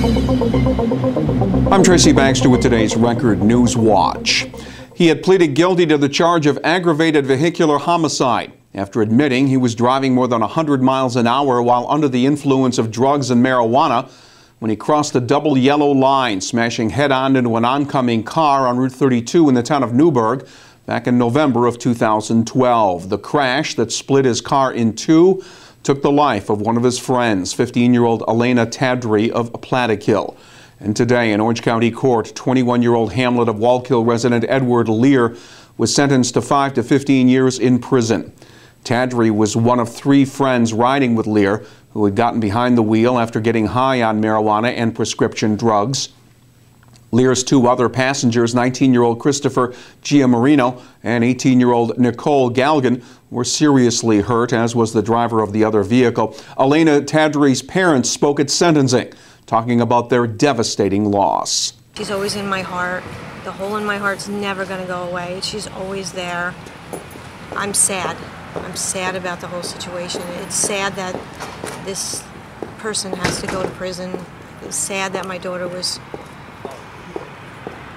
I'm Tracy Baxter with today's Record Newswatch. He had pleaded guilty to the charge of aggravated vehicular homicide after admitting he was driving more than 100 miles an hour while under the influence of drugs and marijuana when he crossed a double yellow line, smashing head-on into an oncoming car on Route 32 in the town of Newburgh back in November of 2012. The crash that split his car in two took the life of one of his friends, 15-year-old Elena Tadry of Wallkill. And today in Orange County Court, 21-year-old hamlet of Wallkill resident Edward Lear was sentenced to 5 to 15 years in prison. Tadry was one of three friends riding with Lear who had gotten behind the wheel after getting high on marijuana and prescription drugs. Lear's two other passengers, 19-year-old Christopher Giamarino and 18-year-old Nicole Galgan, were seriously hurt, as was the driver of the other vehicle. Elena Tadry's parents spoke at sentencing, talking about their devastating loss. She's always in my heart. The hole in my heart's never going to go away. She's always there. I'm sad. I'm sad about the whole situation. It's sad that this person has to go to prison. It's sad that my daughter was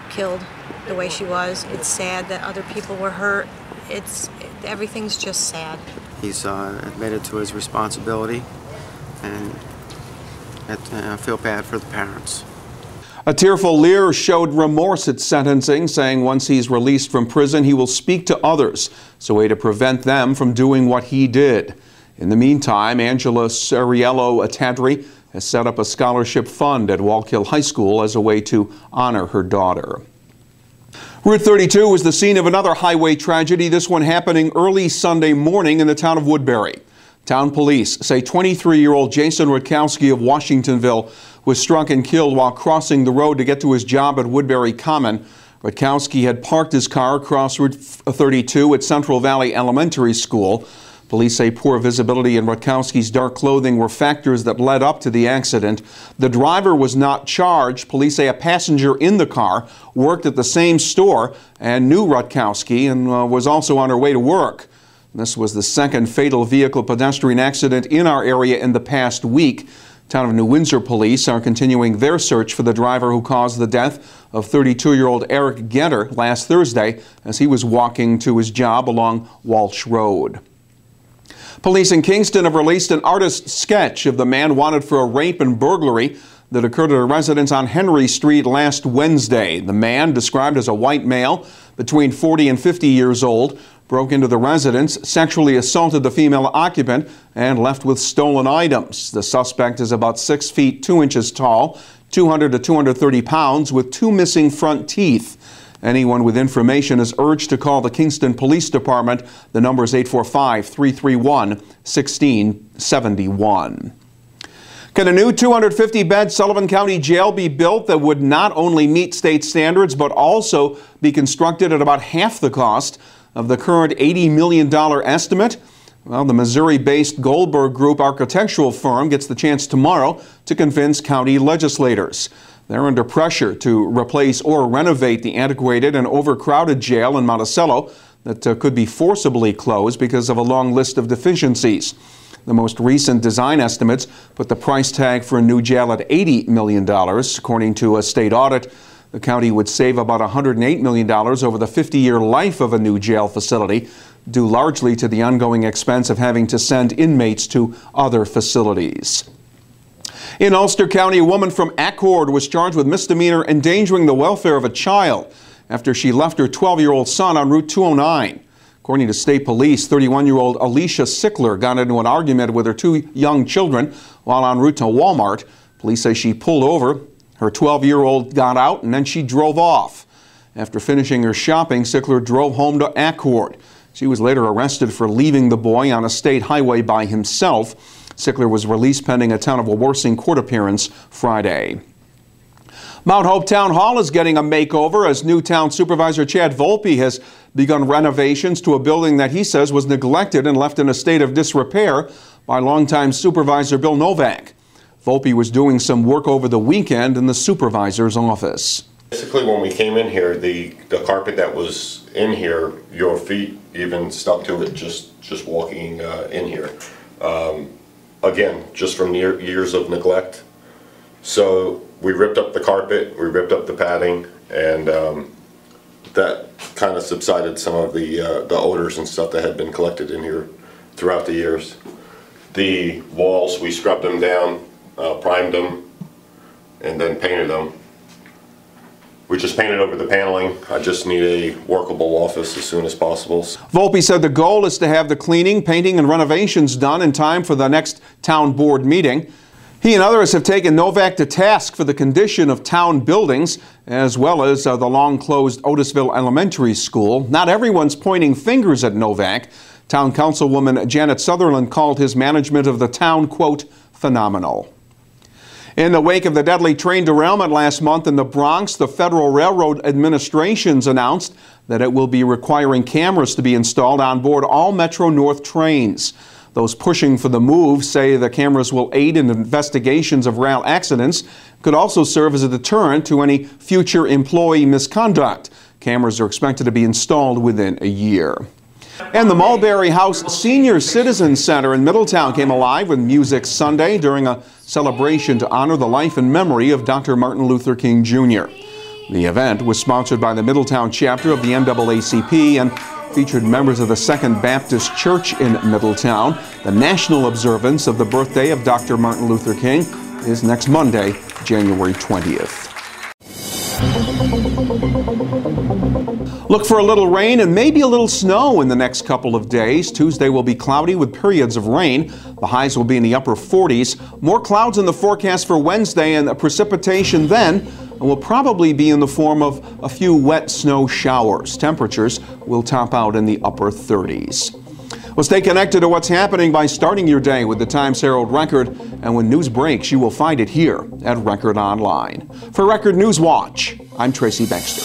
killed the way she was. It's sad that other people were hurt. Everything's just sad. He's admitted to his responsibility, and I feel bad for the parents. A tearful Lear showed remorse at sentencing, saying once he's released from prison, he will speak to others so a way to prevent them from doing what he did. In the meantime, Angela Sariello Tadry has set up a scholarship fund at Wallkill High School as a way to honor her daughter. Route 32 was the scene of another highway tragedy, this one happening early Sunday morning in the town of Woodbury. Town police say 23-year-old Jason Rutkowski of Washingtonville was struck and killed while crossing the road to get to his job at Woodbury Common. Rutkowski had parked his car across Route 32 at Central Valley Elementary School. Police say poor visibility and Rutkowski's dark clothing were factors that led up to the accident. The driver was not charged. Police say a passenger in the car worked at the same store and knew Rutkowski and was also on her way to work. This was the second fatal vehicle pedestrian accident in our area in the past week. Town of New Windsor police are continuing their search for the driver who caused the death of 32-year-old Eric Getter last Thursday as he was walking to his job along Walsh Road. Police in Kingston have released an artist's sketch of the man wanted for a rape and burglary that occurred at a residence on Henry Street last Wednesday. The man, described as a white male between 40 and 50 years old, broke into the residence, sexually assaulted the female occupant, and left with stolen items. The suspect is about 6 feet 2 inches tall, 200 to 230 pounds, with 2 missing front teeth. Anyone with information is urged to call the Kingston Police Department. The number is 845-331-1671. Can a new 250-bed Sullivan County jail be built that would not only meet state standards but also be constructed at about half the cost of the current $80 million estimate? Well, the Missouri-based Goldberg Group architectural firm gets the chance tomorrow to convince county legislators. They're under pressure to replace or renovate the antiquated and overcrowded jail in Monticello that could be forcibly closed because of a long list of deficiencies. The most recent design estimates put the price tag for a new jail at $80 million. According to a state audit, the county would save about $108 million over the 50-year life of a new jail facility, due largely to the ongoing expense of having to send inmates to other facilities. In Ulster County, a woman from Accord was charged with misdemeanor endangering the welfare of a child after she left her 12-year-old son on Route 209. According to state police, 31-year-old Alicia Sickler got into an argument with her 2 young children while en route to Walmart. Police say she pulled over, her 12-year-old got out, and then she drove off. After finishing her shopping, Sickler drove home to Accord. She was later arrested for leaving the boy on a state highway by himself. Sickler was released pending a Town of Wawarsing court appearance Friday. Mount Hope Town Hall is getting a makeover as new town supervisor Chad Volpe has begun renovations to a building that he says was neglected and left in a state of disrepair by longtime supervisor Bill Novak. Volpe was doing some work over the weekend in the supervisor's office. Basically, when we came in here, the carpet that was in here, your feet even stuck to it just walking in here. Again, just from years of neglect. So we ripped up the carpet, we ripped up the padding, and that kind of subsided some of the odors and stuff that had been collected in here throughout the years. The walls, we scrubbed them down, primed them, and then painted them. We just painted over the paneling. I just need a workable office as soon as possible. Volpe said the goal is to have the cleaning, painting, and renovations done in time for the next town board meeting. He and others have taken Novak to task for the condition of town buildings, as well as the long-closed Otisville Elementary School. Not everyone's pointing fingers at Novak. Town Councilwoman Janet Sutherland called his management of the town, quote, phenomenal. In the wake of the deadly train derailment last month in the Bronx, the Federal Railroad Administration's announced that it will be requiring cameras to be installed on board all Metro North trains. Those pushing for the move say the cameras will aid in investigations of rail accidents, could also serve as a deterrent to any future employee misconduct. Cameras are expected to be installed within a year. And the Mulberry House Senior Citizen Center in Middletown came alive with music Sunday during a celebration to honor the life and memory of Dr. Martin Luther King Jr. The event was sponsored by the Middletown chapter of the NAACP and featured members of the Second Baptist Church in Middletown. The national observance of the birthday of Dr. Martin Luther King is next Monday, January 20th. Look for a little rain and maybe a little snow in the next couple of days. Tuesday will be cloudy with periods of rain. The highs will be in the upper 40s. More clouds in the forecast for Wednesday, and precipitation then will probably be in the form of a few wet snow showers. Temperatures will top out in the upper 30s. Well, stay connected to what's happening by starting your day with the Times-Herald Record, and when news breaks, you will find it here at Record Online. For Record Newswatch, I'm Tracy Baxter.